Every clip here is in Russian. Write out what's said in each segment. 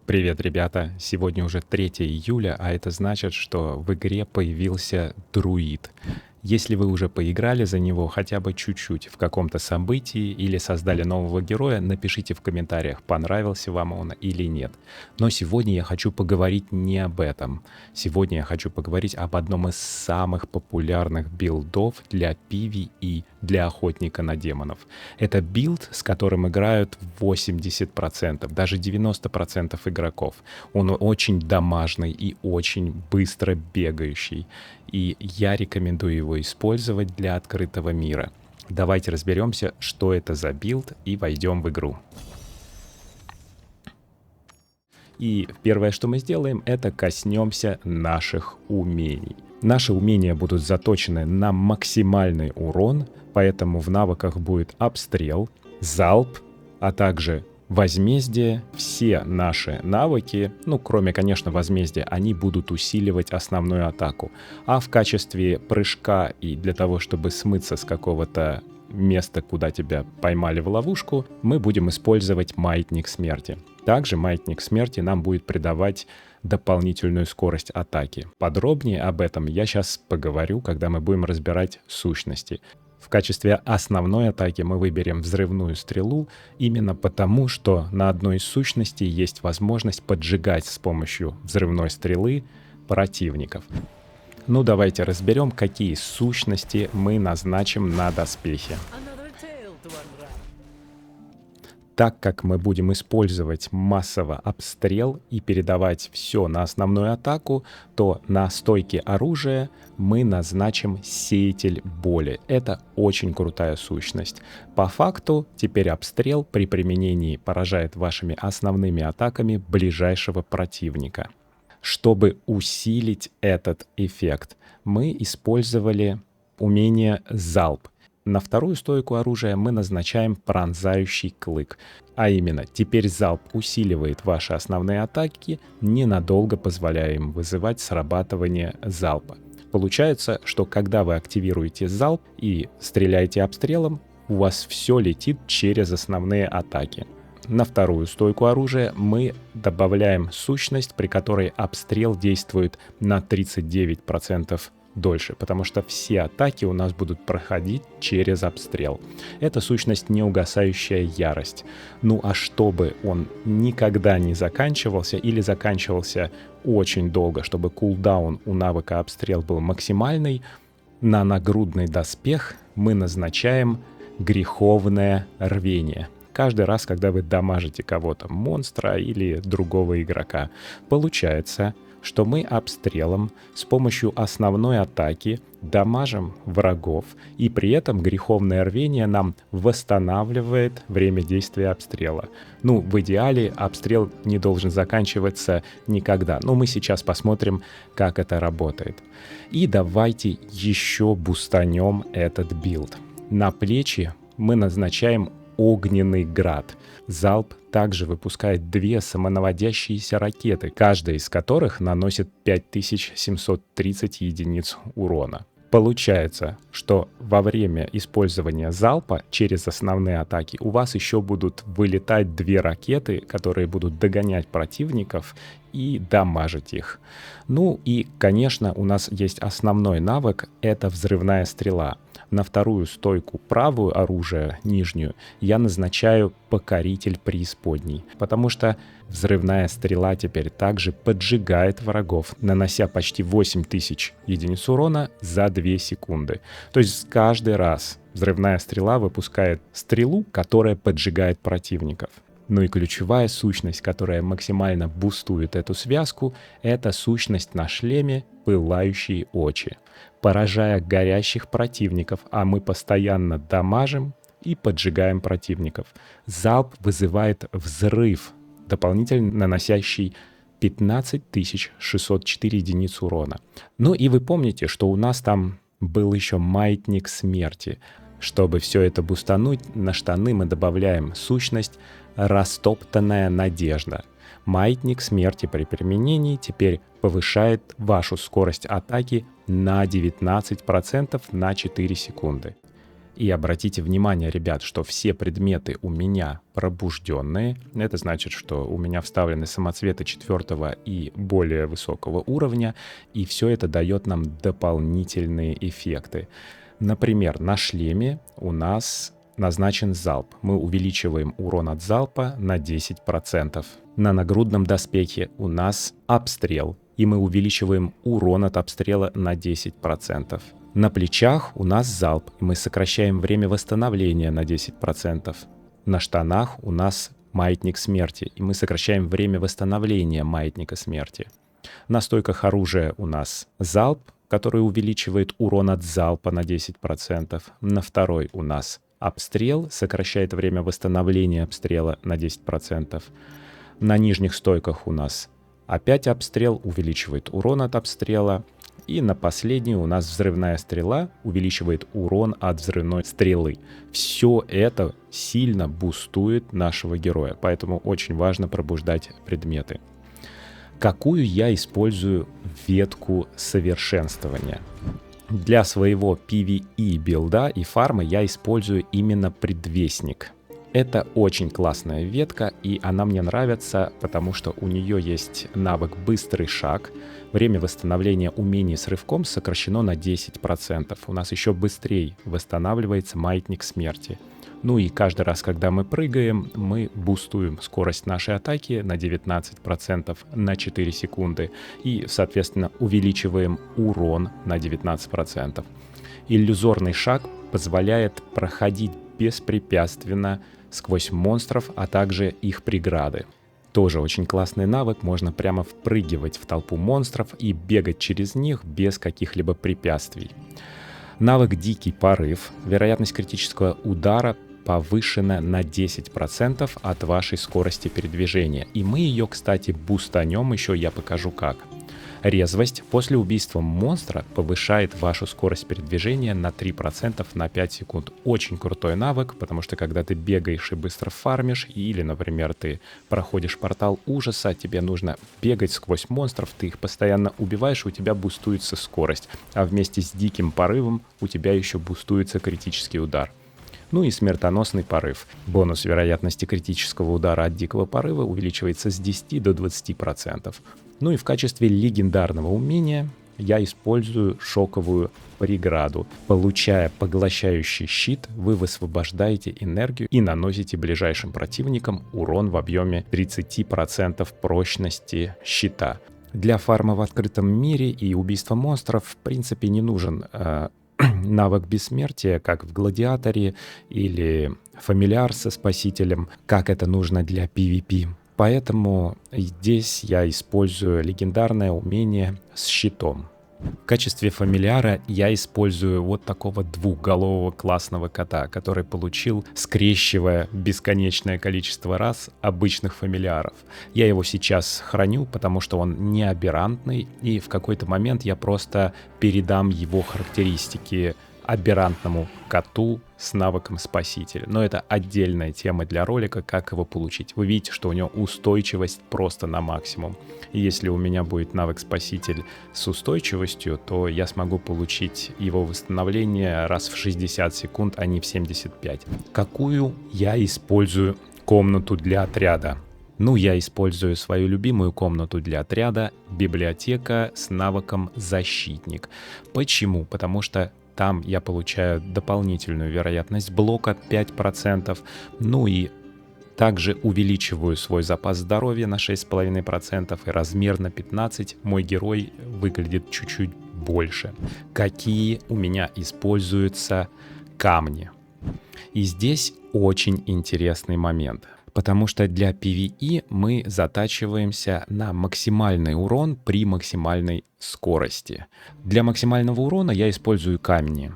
Привет, ребята! Сегодня уже 3 июля, а это значит, что в игре появился друид. Если вы уже поиграли за него хотя бы чуть-чуть в каком-то событии или создали нового героя, напишите в комментариях, понравился вам он или нет. Но сегодня я хочу поговорить не об этом. Сегодня я хочу поговорить об одном из самых популярных билдов для PvE, для охотника на демонов. Это билд, с которым играют 80%, даже 90% игроков. Он очень дамажный и очень быстро бегающий. И я рекомендую его использовать для открытого мира. Давайте разберемся, что это за билд, и войдем в игру. И первое, что мы сделаем, это коснемся наших умений. Наши умения будут заточены на максимальный урон, поэтому в навыках будет обстрел, залп, а также возмездие. Все наши навыки, кроме, конечно, возмездия, они будут усиливать основную атаку. А в качестве прыжка и для того, чтобы смыться с какого-то места, куда тебя поймали в ловушку, мы будем использовать маятник смерти. Также маятник смерти нам будет придавать дополнительную скорость атаки. Подробнее об этом я сейчас поговорю, когда мы будем разбирать сущности. В качестве основной атаки мы выберем взрывную стрелу, именно потому, что на одной из сущностей есть возможность поджигать с помощью взрывной стрелы противников. Давайте разберем, какие сущности мы назначим на доспехи. Так как мы будем использовать массово обстрел и передавать все на основную атаку, то на стойке оружия мы назначим сеятель боли. Это очень крутая сущность. По факту теперь обстрел при применении поражает вашими основными атаками ближайшего противника. Чтобы усилить этот эффект, мы использовали умение залп. На вторую стойку оружия мы назначаем пронзающий клык. А именно, теперь залп усиливает ваши основные атаки, ненадолго позволяя им вызывать срабатывание залпа. Получается, что когда вы активируете залп и стреляете обстрелом, у вас все летит через основные атаки. На вторую стойку оружия мы добавляем сущность, при которой обстрел действует на 39% дольше, потому что все атаки у нас будут проходить через обстрел. Это сущность неугасающая ярость. А чтобы он никогда не заканчивался или заканчивался очень долго, чтобы кулдаун у навыка обстрел был максимальный, на нагрудный доспех мы назначаем греховное рвение. Каждый раз, когда вы дамажите кого-то, монстра или другого игрока, получается, что мы обстрелом с помощью основной атаки дамажим врагов, и при этом греховное рвение нам восстанавливает время действия обстрела. В идеале обстрел не должен заканчиваться никогда, но мы сейчас посмотрим, как это работает. И давайте еще бустанем этот билд. На плечи мы назначаем огненный град. Залп также выпускает 2 самонаводящиеся ракеты, каждая из которых наносит 5730 единиц урона. Получается, что во время использования залпа через основные атаки у вас еще будут вылетать 2 ракеты, которые будут догонять противников и дамажить их. И, конечно, у нас есть основной навык — это взрывная стрела. На вторую стойку правую оружия, нижнюю, я назначаю покоритель преисподней, потому что взрывная стрела теперь также поджигает врагов, нанося почти 8000 единиц урона за 2 секунды. То есть каждый раз взрывная стрела выпускает стрелу, которая поджигает противников. И ключевая сущность, которая максимально бустует эту связку, это сущность на шлеме «Пылающие очи». Поражая горящих противников, а мы постоянно дамажим и поджигаем противников, залп вызывает взрыв, дополнительно наносящий 15604 единиц урона. И вы помните, что у нас там был еще маятник смерти. Чтобы все это бустануть, на штаны мы добавляем сущность «Растоптанная надежда». Маятник смерти при применении теперь повышает вашу скорость атаки на 19% на 4 секунды. И обратите внимание, ребят, что все предметы у меня пробужденные. Это значит, что у меня вставлены самоцветы 4 и более высокого уровня, и все это дает нам дополнительные эффекты. Например, на шлеме у нас назначен залп. Мы увеличиваем урон от залпа на 10%. На нагрудном доспехе у нас обстрел, и мы увеличиваем урон от обстрела на 10%. На плечах у нас залп, и мы сокращаем время восстановления на 10%. На штанах у нас маятник смерти, и мы сокращаем время восстановления маятника смерти. На стойках оружия у нас залп, который увеличивает урон от залпа на 10%. На второй у нас обстрел, сокращает время восстановления обстрела на 10%. На нижних стойках у нас опять обстрел, увеличивает урон от обстрела. И на последней у нас взрывная стрела, увеличивает урон от взрывной стрелы. Все это сильно бустует нашего героя, поэтому очень важно пробуждать предметы. Какую я использую ветку совершенствования? Для своего PvE билда и фармы я использую именно предвестник. Это очень классная ветка, и она мне нравится, потому что у нее есть навык «Быстрый шаг». Время восстановления умений с рывком сокращено на 10%. У нас еще быстрее восстанавливается маятник смерти. Ну и каждый раз, когда мы прыгаем, мы бустуем скорость нашей атаки на 19% на 4 секунды. И, соответственно, увеличиваем урон на 19%. Иллюзорный шаг позволяет проходить беспрепятственно сквозь монстров, а также их преграды. Тоже очень классный навык, можно прямо впрыгивать в толпу монстров и бегать через них без каких-либо препятствий. Навык «Дикий порыв». Вероятность критического удара повышена на 10% от вашей скорости передвижения. И мы ее, кстати, бустанем еще, я покажу как. Резвость после убийства монстра повышает вашу скорость передвижения на 3% на 5 секунд. Очень крутой навык, потому что когда ты бегаешь и быстро фармишь, или, например, ты проходишь портал ужаса, тебе нужно бегать сквозь монстров, ты их постоянно убиваешь, у тебя бустуется скорость. А вместе с диким порывом у тебя еще бустуется критический удар. Ну и смертоносный порыв. Бонус вероятности критического удара от дикого порыва увеличивается с 10 до 20%. Ну и в качестве легендарного умения я использую шоковую преграду. Получая поглощающий щит, вы высвобождаете энергию и наносите ближайшим противникам урон в объеме 30% прочности щита. Для фарма в открытом мире и убийства монстров в принципе не нужен навык бессмертия, как в Гладиаторе или Фамильяр со Спасителем, как это нужно для PvP. Поэтому здесь я использую легендарное умение с щитом. В качестве фамильяра я использую вот такого двухголового классного кота, который получил, скрещивая бесконечное количество раз обычных фамильяров. Я его сейчас храню, потому что он не аберрантный, и в какой-то момент я просто передам его характеристики аберрантному коту с навыком Спасителя. Но это отдельная тема для ролика, как его получить. Вы видите, что у него устойчивость просто на максимум. И если у меня будет навык Спаситель с устойчивостью, то я смогу получить его восстановление раз в 60 секунд, а не в 75. Какую я использую комнату для отряда? Ну, я использую свою любимую комнату для отряда, библиотека с навыком Защитник. Почему? Потому что там я получаю дополнительную вероятность блока 5%, ну и также увеличиваю свой запас здоровья на 6,5% и размер на 15%. Мой герой выглядит чуть-чуть больше. Какие у меня используются камни? И здесь очень интересный момент. Потому что для PvE мы затачиваемся на максимальный урон при максимальной скорости. Для максимального урона я использую камни.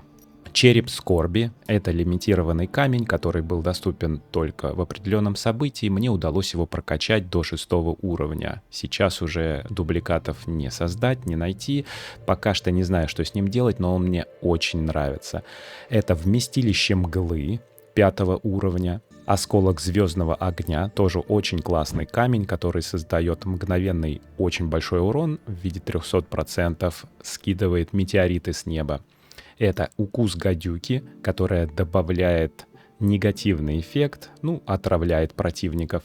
Череп скорби — это лимитированный камень, который был доступен только в определенном событии. Мне удалось его прокачать до 6 уровня. Сейчас уже дубликатов не создать, не найти. Пока что не знаю, что с ним делать, но он мне очень нравится. Это вместилище мглы 5 уровня. Осколок звездного огня, тоже очень классный камень, который создает мгновенный очень большой урон в виде 300%, скидывает метеориты с неба. Это укус гадюки, которая добавляет негативный эффект, отравляет противников.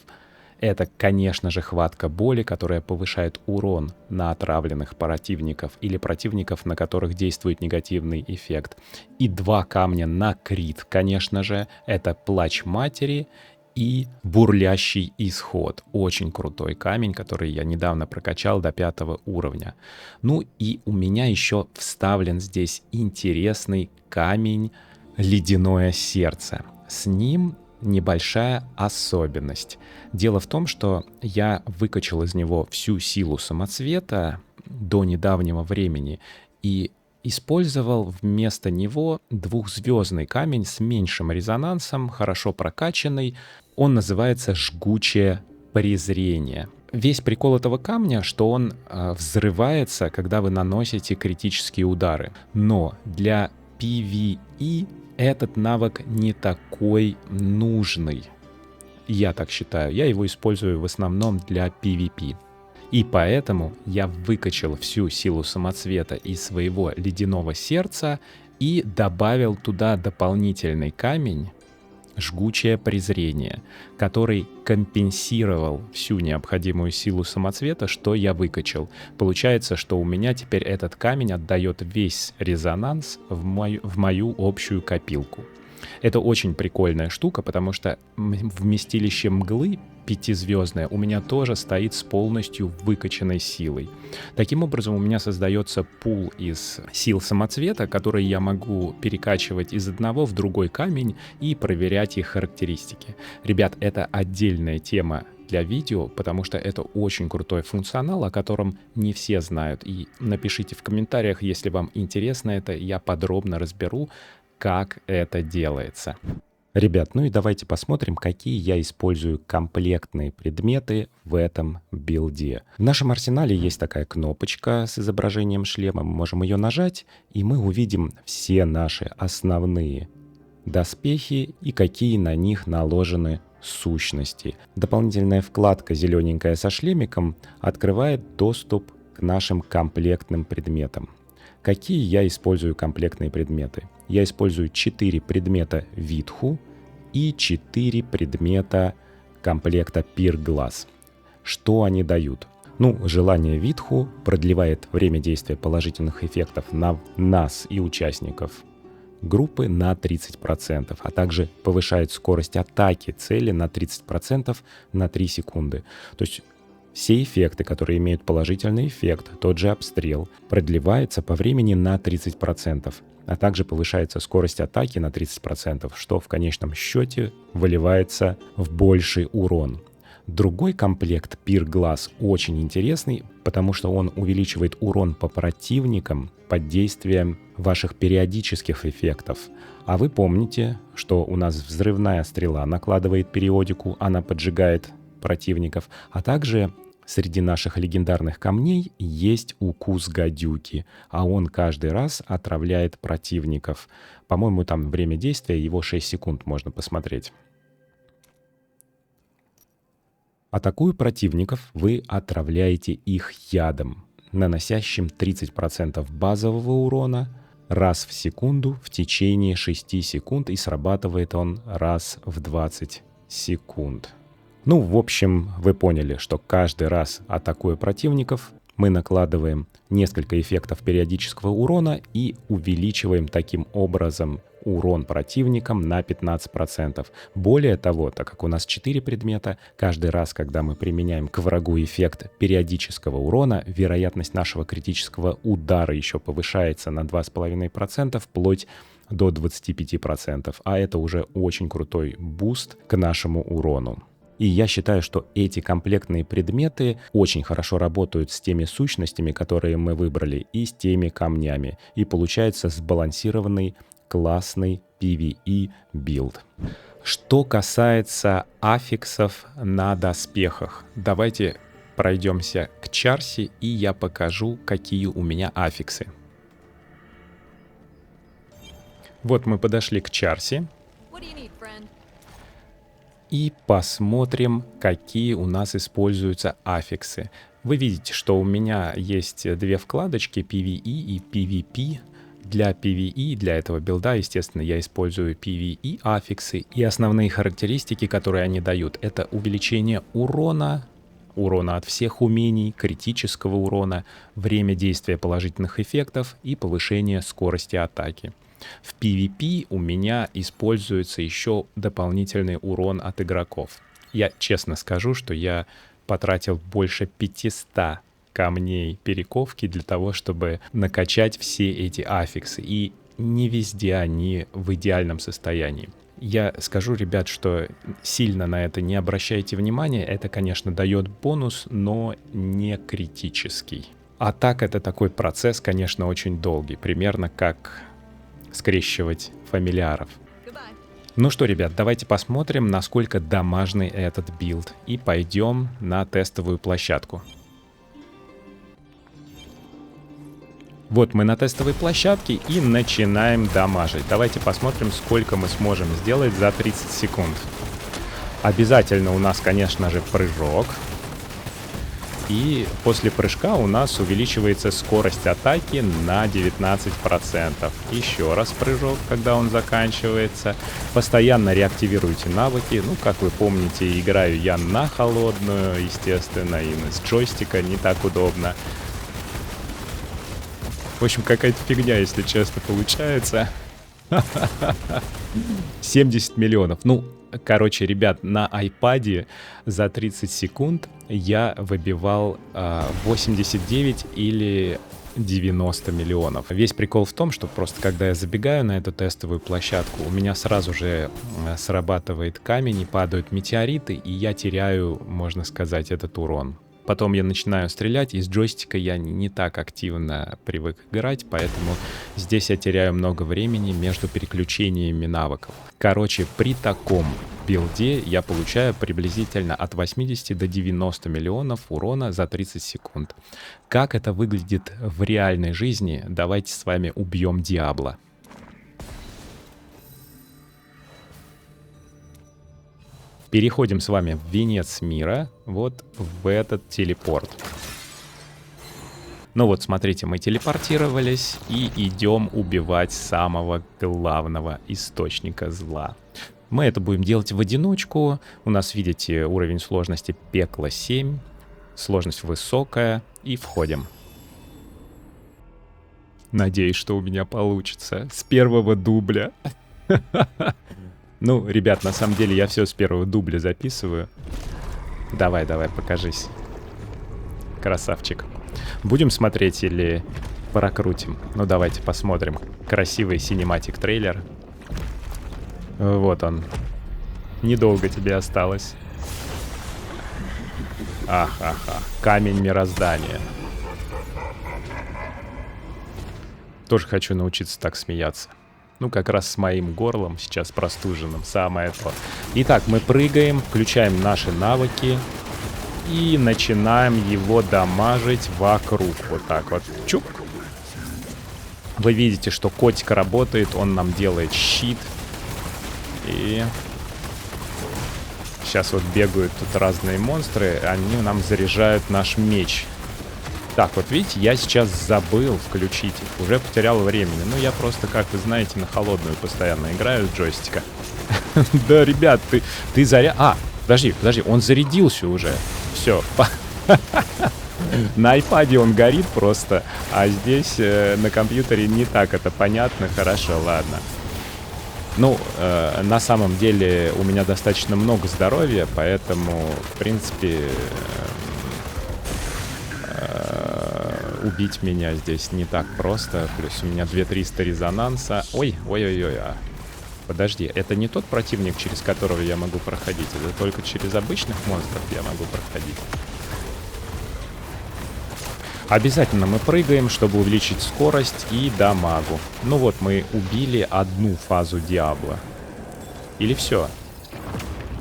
Это, конечно же, хватка боли, которая повышает урон на отравленных противников или противников, на которых действует негативный эффект. И 2 камня на крит, конечно же, это плач матери и бурлящий исход. Очень крутой камень, который я недавно прокачал до 5 уровня. И у меня еще вставлен здесь интересный камень ледяное сердце. С ним небольшая особенность. Дело в том, что я выкачал из него всю силу самоцвета до недавнего времени и использовал вместо него 2-звездный камень с меньшим резонансом, хорошо прокачанный. Он называется «Жгучее презрение». Весь прикол этого камня, что он взрывается, когда вы наносите критические удары. Но для PvE этот навык не такой нужный. Я так считаю. Я его использую в основном для PvP. И поэтому я выкачал всю силу самоцвета из своего ледяного сердца и добавил туда дополнительный камень «Жгучее презрение», который компенсировал всю необходимую силу самоцвета, что я выкачал. Получается, что у меня теперь этот камень отдает весь резонанс в мою общую копилку. Это очень прикольная штука, потому что вместилище мглы 5-звездное у меня тоже стоит с полностью выкачанной силой. Таким образом, у меня создается пул из сил самоцвета, которые я могу перекачивать из одного в другой камень и проверять их характеристики. Ребят, это отдельная тема для видео, потому что это очень крутой функционал, о котором не все знают. И напишите в комментариях, если вам интересно это, я подробно разберу, как это делается. Ребят, и давайте посмотрим, какие я использую комплектные предметы в этом билде. В нашем арсенале есть такая кнопочка с изображением шлема. Мы можем ее нажать, и мы увидим все наши основные доспехи и какие на них наложены сущности. Дополнительная вкладка зелененькая со шлемиком открывает доступ к нашим комплектным предметам. Какие я использую комплектные предметы? Я использую 4 предмета Витху и 4 предмета комплекта Пир-Глаз. Что они дают? Желание Витху продлевает время действия положительных эффектов на нас и участников группы на 30%, а также повышает скорость атаки цели на 30% на 3 секунды. То есть все эффекты, которые имеют положительный эффект, тот же обстрел, продлевается по времени на 30%, а также повышается скорость атаки на 30%, что в конечном счете выливается в больший урон. Другой комплект Пир-Глаз очень интересный, потому что он увеличивает урон по противникам под действием ваших периодических эффектов. А вы помните, что у нас взрывная стрела накладывает периодику, она поджигает противников, а также среди наших легендарных камней есть укус гадюки, а он каждый раз отравляет противников. По-моему, там время действия его 6 секунд можно посмотреть. Атакуя противников, вы отравляете их ядом, наносящим 30% базового урона раз в секунду в течение 6 секунд, и срабатывает он раз в 20 секунд. В общем, вы поняли, что каждый раз, атакуя противников, мы накладываем несколько эффектов периодического урона и увеличиваем таким образом урон противникам на 15%. Более того, так как у нас 4 предмета, каждый раз, когда мы применяем к врагу эффект периодического урона, вероятность нашего критического удара еще повышается на 2,5%, вплоть до 25%. А это уже очень крутой буст к нашему урону. И я считаю, что эти комплектные предметы очень хорошо работают с теми сущностями, которые мы выбрали, и с теми камнями. И получается сбалансированный, классный PvE билд. Что касается аффиксов на доспехах, давайте пройдемся к Чарси, и я покажу, какие у меня аффиксы. Вот мы подошли к Чарси. И посмотрим, какие у нас используются аффиксы. Вы видите, что у меня есть 2 вкладочки PvE и PvP. Для PvE, для этого билда, естественно, я использую PvE аффиксы. И основные характеристики, которые они дают, это увеличение урона, урона от всех умений, критического урона, время действия положительных эффектов и повышение скорости атаки. В PvP у меня используется еще дополнительный урон от игроков. Я честно скажу, что я потратил больше 500 камней перековки для того, чтобы накачать все эти аффиксы. И не везде они в идеальном состоянии. Я скажу, ребят, что сильно на это не обращайте внимания. Это, конечно, дает бонус, но не критический. А так это такой процесс, конечно, очень долгий. Примерно как скрещивать фамильяров. Ну что, ребят, давайте посмотрим, насколько дамажный этот билд. И пойдем на тестовую площадку. Вот мы на тестовой площадке и начинаем дамажить. Давайте посмотрим, сколько мы сможем сделать за 30 секунд. Обязательно у нас, конечно же, прыжок. И после прыжка у нас увеличивается скорость атаки на 19%. Еще раз прыжок, когда он заканчивается. Постоянно реактивируйте навыки. Ну, как вы помните, играю я на холодную, естественно, и с джойстика не так удобно. В общем, какая-то фигня, если честно, получается. 70 миллионов. Ну, короче, ребят, на айпаде за 30 секунд я выбивал 89 или 90 миллионов. Весь прикол в том, что просто когда я забегаю на эту тестовую площадку, у меня сразу же срабатывает камень и падают метеориты, и я теряю, можно сказать, этот урон. Потом я начинаю стрелять, и с джойстика я не так активно привык играть, поэтому здесь я теряю много времени между переключениями навыков. Короче, при таком билде я получаю приблизительно от 80 до 90 миллионов урона за 30 секунд. Как это выглядит в реальной жизни, давайте с вами убьем Диабло. Переходим с вами в венец мира, вот в этот телепорт. Ну вот, смотрите, мы телепортировались и идем убивать самого главного источника зла. Мы это будем делать в одиночку. У нас, видите, уровень сложности пекло 7, сложность высокая, и входим. Надеюсь, что у меня получится с первого дубля. Ну, ребят, на самом деле я все с первого дубля записываю. Давай, покажись. Красавчик. Будем смотреть или прокрутим? Ну, давайте посмотрим. Красивый синематик трейлер. Вот он. Недолго тебе осталось. Ах. Камень мироздания. Тоже хочу научиться так смеяться. Ну, как раз с моим горлом, сейчас простуженным, самое то. Итак, мы прыгаем, включаем наши навыки и начинаем его дамажить вокруг. Вот так вот. Чук. Вы видите, что котик работает, он нам делает щит. И сейчас вот бегают тут разные монстры, они нам заряжают наш меч. Так, вот видите, я сейчас забыл включить их, уже потерял времени. Ну, я просто, как вы знаете, на холодную постоянно играю с джойстика. Да, ребят, ты подожди, он зарядился уже. Все. На айпаде он горит просто, а здесь на компьютере не так это понятно. Хорошо, ладно. Ну, на самом деле у меня достаточно много здоровья, поэтому, в принципе... убить меня здесь не так просто. Плюс у меня 2300 резонанса. Ой. Подожди, это не тот противник, через которого я могу проходить. Это только через обычных монстров я могу проходить. Обязательно мы прыгаем, чтобы увеличить скорость и дамагу. Ну вот, мы убили одну фазу Диабло. Или все?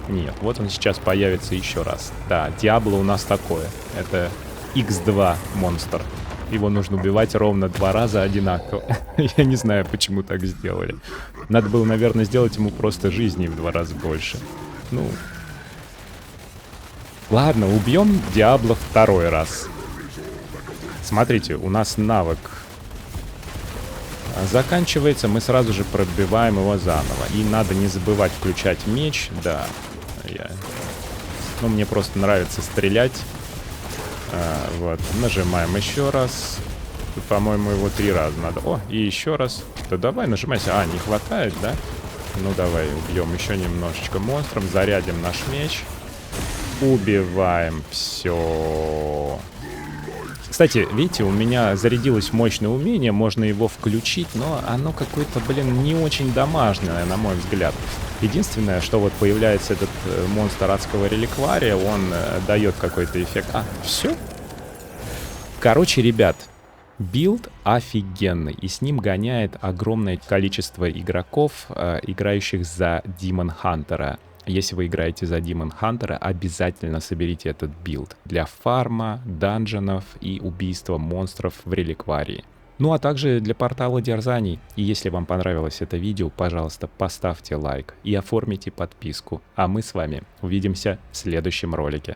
Нет, вот он сейчас появится еще раз. Да, Диабло у нас такое. Это X2 монстр. Его нужно убивать ровно 2 раза одинаково. Я не знаю, почему так сделали. Надо было, наверное, сделать ему просто жизни в 2 раза больше. Ну... Ладно, убьем Диабло второй раз. Смотрите, у нас навык заканчивается, мы сразу же пробиваем его заново. И надо не забывать включать меч. Да, мне просто нравится стрелять. Вот, нажимаем еще раз. Тут, по-моему, его 3 раза надо. О, и еще раз. Да давай, нажимайся. Не хватает, да? Ну, давай, убьем еще немножечко монстром. Зарядим наш меч. Убиваем. Все. Кстати, видите, у меня зарядилось мощное умение. Можно его включить, но оно какое-то, не очень домашнее, на мой взгляд. Единственное, что вот появляется этот монстр адского реликвария, он дает какой-то эффект. Все? Короче, ребят, билд офигенный, и с ним гоняет огромное количество игроков, играющих за Demon Hunter. Если вы играете за Demon Hunter, обязательно соберите этот билд для фарма, данженов и убийства монстров в реликварии. Ну а также для портала дерзаний. И если вам понравилось это видео, пожалуйста, поставьте лайк и оформите подписку. А мы с вами увидимся в следующем ролике.